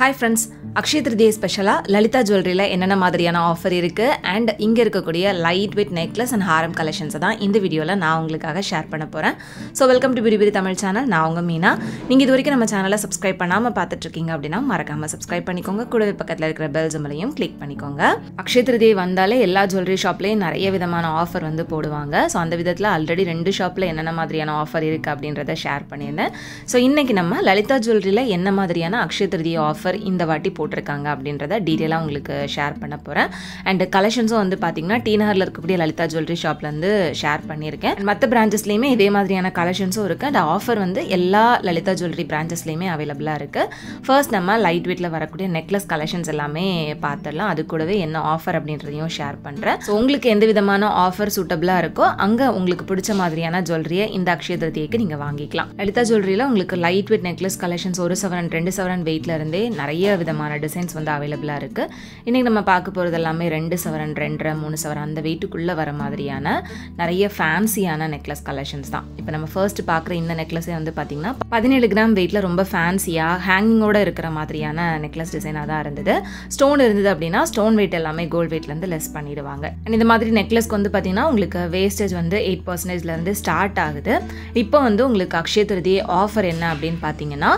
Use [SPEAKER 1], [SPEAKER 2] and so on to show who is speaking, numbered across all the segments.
[SPEAKER 1] Hi friends, Akshaya Trithiyai ஸ்பெஷலா லலிதா ஜுவல்லரியில என்னென்ன மாதிரியான ஆஃபர் இருக்கு அண்ட் இங்க இருக்கக்கூடிய லைட் வெயிட் நெக்லஸ் அண்ட் ஹாரம் கலெக்ஷன்ஸ் தான் இந்த வீடியோல நான் உங்களுக்காக ஷேர் பண்ண போறேன். ஸோ வெல்கம் டு பிரிபிரி தமிழ் சேனல். நான் உங்க மீனா. நீங்க இது வரைக்கும் நம்ம சேனலை சப்ஸ்கிரைப் பண்ணாம பார்த்துட்டு இருக்கீங்க அப்படின்னா மறக்காம சப்ஸ்கிரைப் பண்ணிக்கோங்க. கூடவே பக்கத்தில் இருக்கிற பெல் சிம்பலையும் கிளிக் பண்ணிக்கோங்க. அக்ஷய திருதியை வந்தாலே எல்லா ஜுவல்லரி ஷாப்லயும் நிறைய விதமான ஆஃபர் வந்து போடுவாங்க. ஸோ அந்த விதத்தில் ஆல்ரெடி 2 ஷாப்ல என்னென்ன மாதிரியான ஆஃபர் இருக்கு அப்படின்றத ஷேர் பண்ணியிருந்தேன். ஸோ இன்னைக்கு நம்ம லலிதா ஜுவல்லரியில என்ன மாதிரியான அக்ஷய திருதியை ஆஃபர் இந்த வாட்டி போட்டிருக்காங்க அப்படின்றத டீட்டெயிலாக உங்களுக்கு ஷேர் பண்ண போகிறேன். அண்ட் கலெக்ஷன்ஸும் வந்து பார்த்தீங்கன்னா டி நகரில் இருக்கக்கூடிய லலிதா ஜுவல்லரி ஷாப்லேருந்து ஷேர் பண்ணியிருக்கேன். மற்ற பிரான்ச்சஸ்லேயுமே இதே மாதிரியான கலெக்ஷன்ஸும் இருக்குது. அண்ட் ஆஃபர் வந்து எல்லா லலிதா ஜுவல்லரி பிரான்ச்சஸ்லேயுமே அவைலபிளாக இருக்குது. ஃபர்ஸ்ட் நம்ம லைட் வெயிட்டில் வரக்கூடிய நெக்லஸ் கலெக்ஷன்ஸ் எல்லாமே பார்த்துடலாம். அது கூடவே என்ன ஆஃபர் அப்படின்றதையும் ஷேர் பண்ணுறேன். ஸோ உங்களுக்கு எந்த விதமான ஆஃபர் சூட்டபிளாக இருக்கோ அங்கே உங்களுக்கு பிடிச்ச மாதிரியான ஜுவல்லரியை இந்த அக்ஷய திருதியைக்கு நீங்கள் வாங்கிக்கலாம். லலிதா ஜுவல்லரியில் உங்களுக்கு லைட் வெயிட் நெக்லஸ் கலெக்ஷன்ஸ் 1 சவரன் 2 சவரன் வெயிட்ல இருந்தே நிறைய விதமான டிசைன்ஸ் வந்து அவைலபிளாக இருக்குது. இன்றைக்கி நம்ம பார்க்க போகிறது எல்லாமே 2 சவரன் 2.5 3 சவரன் அந்த வெயிட்டுக்குள்ளே வர மாதிரியான நிறைய ஃபேன்சியான நெக்லஸ் கலெக்ஷன்ஸ் தான். இப்போ நம்ம ஃபர்ஸ்ட் பார்க்குற இந்த நெக்லஸே வந்து பார்த்திங்கன்னா 17 கிராம் வெயிட்டில் ரொம்ப ஃபேன்சியாக ஹேங்கிங்கோடு இருக்கிற மாதிரியான நெக்லஸ் டிசைனாக தான் இருந்தது. ஸ்டோன் இருந்தது அப்படின்னா ஸ்டோன் வெயிட் எல்லாமே கோல்டு வெயிட்லேருந்து லெஸ் பண்ணிடுவாங்க. அண்ட் இந்த மாதிரி நெக்லஸ்க்கு வந்து பார்த்திங்கன்னா உங்களுக்கு வேஸ்டேஜ் வந்து 8% ஸ்டார்ட் ஆகுது. இப்போ வந்து உங்களுக்கு அக்ஷய திருதியை ஆஃபர் என்ன அப்படின்னு பார்த்தீங்கன்னா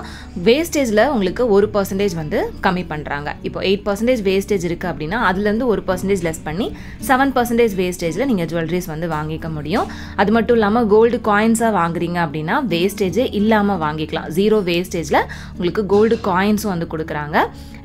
[SPEAKER 1] வேஸ்டேஜில் உங்களுக்கு 1% வந்து கம்மி பண்ணுறாங்க. இப்போ 8% வேஸ்டேஜ் இருக்குது அப்படின்னா அதுலேருந்து 1% லெஸ் பண்ணி 7% வேஸ்டேஜில் நீங்கள் ஜுவல்லரிஸ் வந்து வாங்கிக்க முடியும். அது மட்டும் இல்லாமல் கோல்டு காயின்ஸாக வாங்குறீங்க அப்படின்னா வேஸ்டேஜே இல்லாமல் வாங்கிக்கலாம். 0 வேஸ்டேஜில் உங்களுக்கு கோல்டு காயின்ஸும் வந்து கொடுக்குறாங்க.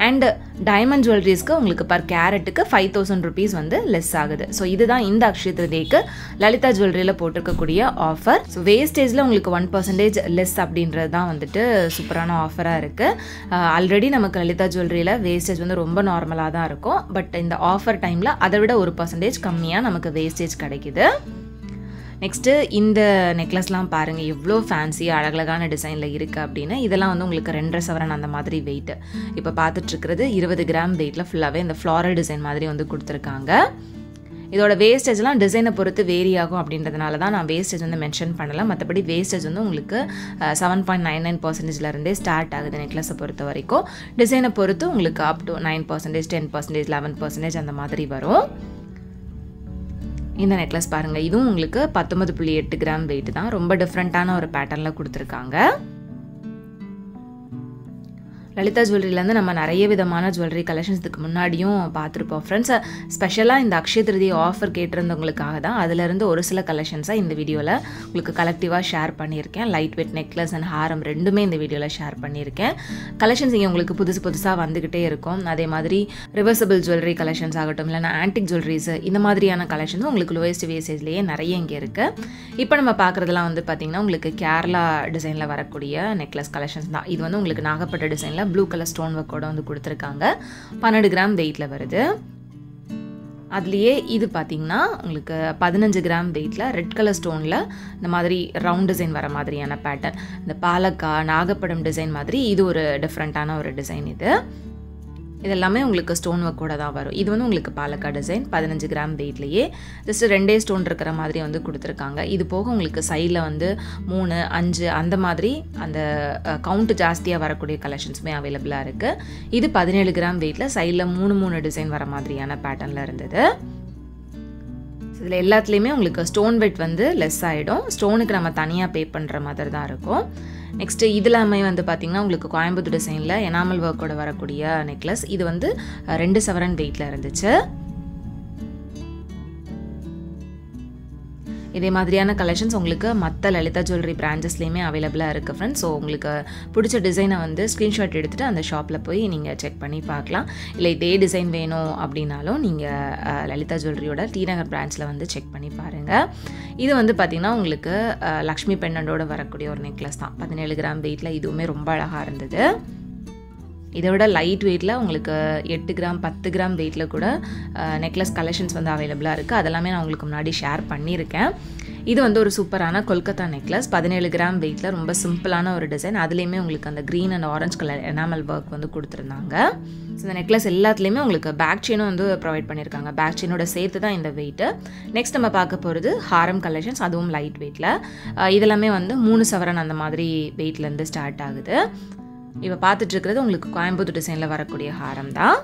[SPEAKER 1] அண்ட் டைமண்ட் ஜுவல்லரிஸ்க்கு உங்களுக்கு பர் கேரட்டுக்கு 5000 rupees வந்து லெஸ் ஆகுது. ஸோ இதுதான் இந்த அக்ஷய திருதியைக்கு லலிதா ஜுவல்லரியில் போட்டிருக்கக்கூடிய ஆஃபர். ஸோ வேஸ்டேஜில் உங்களுக்கு 1% லெஸ் அப்படின்றது தான் வந்துட்டு சூப்பரான ஆஃபராக இருக்குது. ஆல்ரெடி நமக்கு லலிதா ஜுவல்லரியில் வேஸ்டேஜ் வந்து ரொம்ப நார்மலாக தான் இருக்கும். பட் இந்த ஆஃபர் டைமில் அதை விட 1% கம்மியாக நமக்கு வேஸ்டேஜ் கிடைக்குது. நெக்ஸ்ட்டு இந்த நெக்லஸ்லாம் பாருங்கள் எவ்வளோ ஃபேன்சி அழகழகான டிசைனில் இருக்குது அப்படின்னு. இதெல்லாம் வந்து உங்களுக்கு 2.5 சவரன் அந்த மாதிரி வெயிட்டு. இப்போ பார்த்துட்ருக்கிறது 20 கிராம் வெயிட்டில் ஃபுல்லாகவே இந்த ஃப்ளாரல் டிசைன் மாதிரி வந்து கொடுத்துருக்காங்க. இதோட வேஸ்டேஜ்லாம் டிசைனை பொறுத்து வேரி ஆகும் அப்படின்றதுனால தான் நான் வேஸ்டேஜ் வந்து மென்ஷன் பண்ணலை. மற்றபடி வேஸ்டேஜ் வந்து உங்களுக்கு 7.99%லேருந்தே ஸ்டார்ட் ஆகுது நெக்லஸை பொறுத்த வரைக்கும். டிசைனை பொறுத்து உங்களுக்கு அப் டு 9%, 10%, 11% அந்த மாதிரி வரும். இந்த நெக்லஸ் பாருங்கள், இதுவும் உங்களுக்கு 19.8 கிராம் வெயிட் தான். ரொம்ப டிஃப்ரெண்ட்டான ஒரு பேட்டர்னில் கொடுத்துருக்காங்க. லலிதா ஜுவல்லரியிலேருந்து நம்ம நிறைய விதமான ஜுவல்லரி கலெக்ஷன்ஸ் இதுக்கு முன்னாடியும் பார்த்துருப்போம் ஃப்ரெண்ட்ஸ். ஸ்பெஷலாக இந்த அக்ஷய திருதியை ஆஃபர் கேட்டிருந்தவங்களுக்காக தான் அதிலிருந்து ஒரு சில கலெக்ஷன்ஸாக இந்த வீடியோவில் உங்களுக்கு கலெக்டிவாக ஷேர் பண்ணியிருக்கேன். லைட் வெயிட் நெக்லஸ் அண்ட் ஹாரம் ரெண்டுமே இந்த வீடியோவில் ஷேர் பண்ணியிருக்கேன். கலெக்ஷன்ஸ் இங்கே உங்களுக்கு புதுசாக வந்துக்கிட்டே இருக்கும். அதே மாதிரி ரிவர்சபிள் ஜுவல்லரி கலெக்ஷன்ஸ் ஆகட்டும், இல்லைனா ஆன்டிக் ஜுவல்லரிஸ், இந்த மாதிரியான கலெக்ஷன்ஸ் உங்களுக்கு லோயஸ்ட் வேஸ்டேஜ்லேயே நிறைய இங்கே இருக்குது. இப்போ நம்ம பார்க்குறதுலாம் வந்து பார்த்திங்கன்னா உங்களுக்கு கேரளா டிசைனில் வரக்கூடிய நெக்லஸ் கலெக்ஷன்ஸ் தான். இது வந்து உங்களுக்கு நாகப்பட்ட டிசைனில் ப்ளூ கலர் ஸ்டோன் ஒர்க்கோட வந்து கொடுத்துருக்காங்க. 12 கிராம் வெயிட்டில் வருது. அதுலேயே இது பார்த்திங்கன்னா உங்களுக்கு 15 கிராம் வெயிட்டில் ரெட் கலர் ஸ்டோனில் இந்த மாதிரி ரவுண்ட் டிசைன் வர மாதிரியான பேட்டர்ன். இந்த பாலக்கா நாகப்படம் டிசைன் மாதிரி இது ஒரு டிஃப்ரெண்ட்டான ஒரு டிசைன். இதெல்லாமே உங்களுக்கு ஸ்டோன் ஒர்க்கோட தான் வரும். இது வந்து உங்களுக்கு பாலக்கா டிசைன் 15 கிராம் வெயிட்லேயே ஜஸ்ட் 2 ஸ்டோன் இருக்கிற மாதிரி வந்து கொடுத்துருக்காங்க. இது போக உங்களுக்கு சைடில் வந்து 3, 5 அந்த மாதிரி அந்த கவுண்ட் ஜாஸ்தியாக வரக்கூடிய கலெக்ஷன்ஸுமே அவைலபிளாக இருக்குது. இது 17 கிராம் வெயிட்டில் சைடில் 3 டிசைன் வர மாதிரியான பேட்டர்னில் இருந்தது. இதில் எல்லாத்துலேயுமே உங்களுக்கு ஸ்டோன் வெயிட் வந்து லெஸ் ஆகிடும். ஸ்டோனுக்கு நம்ம தனியாக பே பண்ணுற மாதிரி தான் இருக்கும். நெக்ஸ்ட்டு இதெல்லாமே வந்து பார்த்திங்கன்னா உங்களுக்கு கோயம்புத்தூர் டிசைனில் எனாமல் ஒர்க்கோட வரக்கூடிய நெக்லஸ். இது வந்து 2 சவரன் வெயிட்டில் இருந்துச்சு. இதே மாதிரியான கலெக்ஷன்ஸ் உங்களுக்கு மற்ற லலிதா ஜுவல்லரி பிரான்ச்சஸ்லேயுமே அவைலபிளாக இருக்குது ஃப்ரெண்ட்ஸ். ஸோ உங்களுக்கு பிடிச்ச டிசைனை வந்து ஸ்க்ரீன்ஷாட் எடுத்துகிட்டு அந்த ஷாப்பில் போய் நீங்கள் செக் பண்ணி பார்க்கலாம். இல்லை இதே டிசைன் வேணும் அப்படின்னாலும் நீங்கள் லலிதா ஜுவல்லரியோட டி நகர் பிரான்ச்சில் வந்து செக் பண்ணி பாருங்கள். இது வந்து பார்த்திங்கன்னா உங்களுக்கு லக்ஷ்மி பெண்ணண்டோடு வரக்கூடிய ஒரு நெக்லஸ் தான். 17 கிராம் வெயிட்டில் இதுவுமே ரொம்ப அழகாக இருந்தது. இதை விட லைட் வெயிட்டில் உங்களுக்கு 8 கிராம் 10 கிராம் வெயிட்டில் கூட நெக்லஸ் கலெக்ஷன்ஸ் வந்து அவைலபிளாக இருக்குது. அதெல்லாமே நான் உங்களுக்கு முன்னாடி ஷேர் பண்ணியிருக்கேன். இது வந்து ஒரு சூப்பரான கொல்கத்தா நெக்லஸ் 17 கிராம் வெயிட்டில் ரொம்ப சிம்பிளான ஒரு டிசைன். அதுலேயுமே உங்களுக்கு அந்த green and orange colour enamel work வந்து கொடுத்துருந்தாங்க. ஸோ இந்த நெக்லஸ் எல்லாத்துலேயுமே உங்களுக்கு பேக் செயினும் வந்து ப்ரொவைட் பண்ணியிருக்காங்க. பேக் செயினோட சேர்த்து தான் இந்த வெயிட்டு. நெக்ஸ்ட் நம்ம பார்க்க போகிறது ஹாரம் கலெக்ஷன்ஸ், அதுவும் லைட் வெயிட்டில். இதெல்லாமே வந்து 3 சவரன் அந்த மாதிரி வெயிட்லேருந்து ஸ்டார்ட் ஆகுது. இப்போ பார்த்துட்டு இருக்கிறது உங்களுக்கு கோயம்புத்தூர் டிசைனில் வரக்கூடிய ஹாரம் தான்.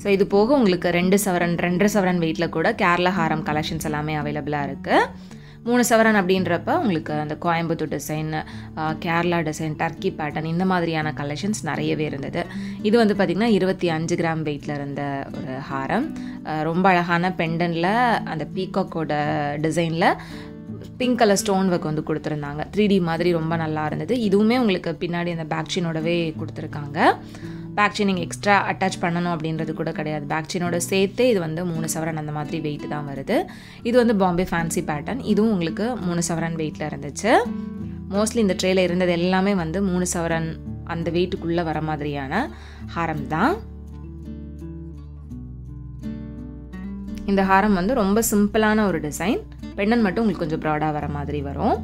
[SPEAKER 1] ஸோ இது போக உங்களுக்கு 2 சவரன் 2.5 சவரன் வெயிட்டில் கூட கேரளா ஹாரம் கலெக்ஷன்ஸ் எல்லாமே அவைலபிளாக இருக்குது. 3 சவரன் அப்படின்றப்ப உங்களுக்கு அந்த Coimbatore design, Kerala design, Turkey pattern இந்த மாதிரியான கலெக்ஷன்ஸ் நிறையவே இருந்தது. இது வந்து பார்த்திங்கன்னா 25 கிராம் வெயிட்டில் இருந்த ஒரு ஹாரம். ரொம்ப அழகான பெண்டனில் அந்த பீகாக்கோட டிசைனில் பிங்க் கலர் ஸ்டோன் ஒர்க் வந்து கொடுத்துருந்தாங்க. 3D மாதிரி ரொம்ப நல்லா இருந்தது. இதுவுமே உங்களுக்கு பின்னாடி அந்த பேக் செயினோடவே கொடுத்துருக்காங்க. பேக் செயின் நீங்கள் எக்ஸ்ட்ரா அட்டாச் பண்ணணும் அப்படின்றது கூட கிடையாது. பேக் செயினோட சேர்த்தே இது வந்து 3 சவரன் அந்த மாதிரி வெயிட் தான் வருது. இது வந்து பாம்பே ஃபேன்சி பேட்டர்ன். இதுவும் உங்களுக்கு 3 சவரன் வெயிட்டில் இருந்துச்சு. மோஸ்ட்லி இந்த ட்ரேயில் இருந்தது எல்லாமே வந்து 3 சவரன் அந்த வெயிட்டுக்குள்ளே வர மாதிரியான ஹாரம் தான். இந்த ஹாரம் வந்து ரொம்ப சிம்பிளான ஒரு டிசைன். பெண்டன் மட்டும் உங்களுக்கு கொஞ்சம் ப்ராடாக வர மாதிரி வரும்.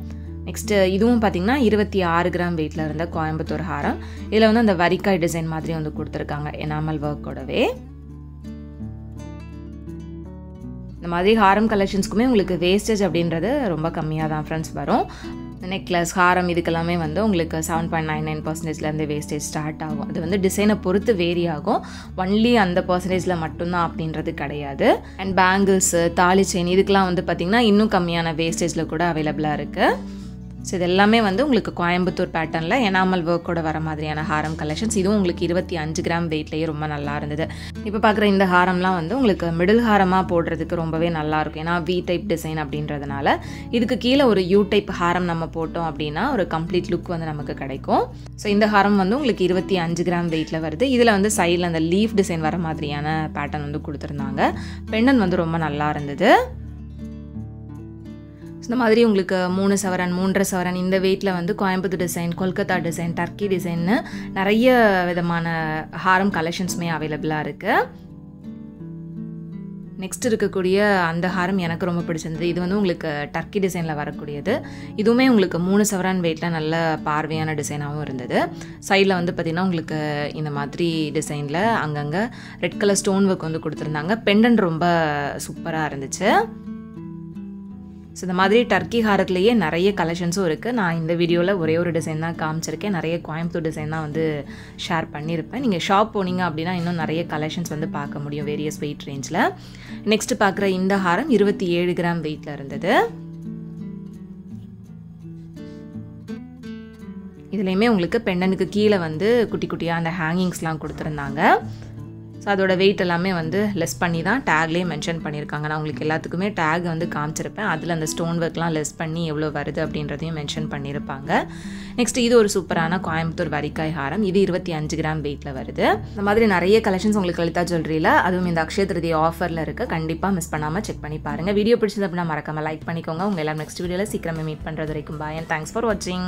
[SPEAKER 1] நெக்ஸ்ட்டு இதுவும் பார்த்திங்கன்னா 26 கிராம் வெயிட்டில் இருந்த கோயம்புத்தூர் ஹாரம். இதில் வந்து அந்த வரிக்காய் டிசைன் மாதிரி வந்து கொடுத்துருக்காங்க எனாமல் ஒர்க்கோடவே. இந்த மாதிரி ஹாரம் கலெக்ஷன்ஸ்க்குமே உங்களுக்கு வேஸ்டேஜ் அப்படின்றது ரொம்ப கம்மியாக தான் ஃப்ரெண்ட்ஸ் வரும். நெக்லஸ், ஹாரம் இதுக்கெல்லாமே வந்து உங்களுக்கு 7.99% வேஸ்டேஜ் ஸ்டார்ட் ஆகும். அது வந்து டிசைனை பொறுத்து வேரி ஆகும். ஒன்லி அந்த பர்சன்டேஜில் மட்டும்தான் அப்படின்றது கிடையாது. அண்ட் பேங்கிள்ஸு, தாலி செயின் இதுக்கெலாம் வந்து பார்த்திங்கன்னா இன்னும் கம்மியான வேஸ்டேஜில் கூட அவைலபிளாக இருக்குது. ஸோ இது எல்லாமே வந்து உங்களுக்கு கோயம்புத்தூர் பேட்டர்னில் எனாமல் ஒர்க்கோட வர மாதிரியான ஹாரம் கலெக்ஷன்ஸ். இதுவும் உங்களுக்கு 25 கிராம் வெயிட்லேயே ரொம்ப நல்லா இருந்தது. இப்போ பார்க்குற இந்த ஹாரம்லாம் வந்து உங்களுக்கு மிடில் ஹாரமாக போடுறதுக்கு ரொம்பவே நல்லாயிருக்கும். ஏன்னா வி டைப் டிசைன் அப்படின்றதுனால இதுக்கு கீழே ஒரு யூ டைப் ஹாரம் நம்ம போட்டோம் அப்படின்னா ஒரு கம்ப்ளீட் லுக் வந்து நமக்கு கிடைக்கும். ஸோ இந்த ஹாரம் வந்து உங்களுக்கு 25 கிராம் வெயிட்டில் வருது. இதில் வந்து சைடில் அந்த லீஃப் டிசைன் வர மாதிரியான பேட்டர்ன் வந்து கொடுத்துருந்தாங்க. பெண்டன் வந்து ரொம்ப நல்லா இருந்தது. இந்த மாதிரி உங்களுக்கு 3 சவரன் 3.5 சவரன் இந்த வெயிட்டில் வந்து Coimbatore design, Kolkata design, Turkey டிசைன்னு நிறைய விதமான ஹாரம் கலெக்ஷன்ஸுமே அவைலபிளாக இருக்குது. நெக்ஸ்ட் இருக்கக்கூடிய அந்த ஹாரம் எனக்கு ரொம்ப பிடிச்சிருந்தது. இது வந்து உங்களுக்கு டர்க்கி டிசைனில் வரக்கூடியது. இதுவுமே உங்களுக்கு 3 சவரன் வெயிட்டில் நல்ல பார்வையான டிசைனாகவும் இருந்தது. சைடில் வந்து பார்த்திங்கன்னா உங்களுக்கு இந்த மாதிரி டிசைனில் அங்கங்கே ரெட் கலர் ஸ்டோன் ஒர்க் வந்து கொடுத்துருந்தாங்க. பெண்டன் ரொம்ப சூப்பராக இருந்துச்சு. ஸோ இந்த மாதிரி டர்க்கி ஹாரத்துலேயே நிறைய கலெக்ஷன்ஸும் இருக்குது. நான் இந்த வீடியோவில் ஒரே ஒரு டிசைன் தான் காமிச்சிருக்கேன். நிறைய கோயம்புத்தூர் டிசைன் தான் வந்து ஷேர் பண்ணியிருப்பேன். நீங்கள் ஷாப் போனீங்க அப்படின்னா இன்னும் நிறைய கலெக்ஷன்ஸ் வந்து பார்க்க முடியும் வேரியஸ் வெயிட் ரேஞ்சில். நெக்ஸ்ட்டு பார்க்குற இந்த ஹாரம் 27 கிராம் வெயிட்டில் இருந்தது. இதுலேயுமே உங்களுக்கு பெண்டனுக்கு கீழே வந்து குட்டி குட்டியாக அந்த ஹேங்கிங்ஸ்லாம் கொடுத்துருந்தாங்க. ஸோ அதோட வெயிட் எல்லாமே வந்து லெஸ் பண்ணி தான் டேக்லேயே மென்ஷன் பண்ணியிருக்காங்க. நான் உங்களுக்கு எல்லாத்துக்குமே டேக் வந்து காமிச்சிருப்பேன். அதில் அந்த ஸ்டோன் ஒர்க்லாம் லெஸ் பண்ணி எவ்வளோ வருது அப்படின்றதையும் மென்ஷன் பண்ணியிருப்பாங்க. நெக்ஸ்ட் இது ஒரு சூப்பரான கோயம்புத்தூர் வரிக்காய் ஹாரம். இது 25 கிராம் வெயிட்டில் வருது. இந்த மாதிரி நிறைய கலெக்ஷன்ஸ் உங்களுக்கு லலிதா ஜுவல்லரியில், அதுவும் இந்த அக்ஷய திருதியை ஆஃபரில் இருக்குது. கண்டிப்பாக மிஸ் பண்ணாமல் செக் பண்ணி பாருங்கள். வீடியோ பிடிச்சது அப்படின்னா மறக்காமல் லைக் பண்ணிக்கோங்க. உங்கள் எல்லாம் நெக்ஸ்ட் வீடியோவில் சீக்கிரமே மீட் பண்ணுறது வரைக்கும் பாய் அண்ட் தேங்க்ஸ் ஃபார் வாட்சிங்.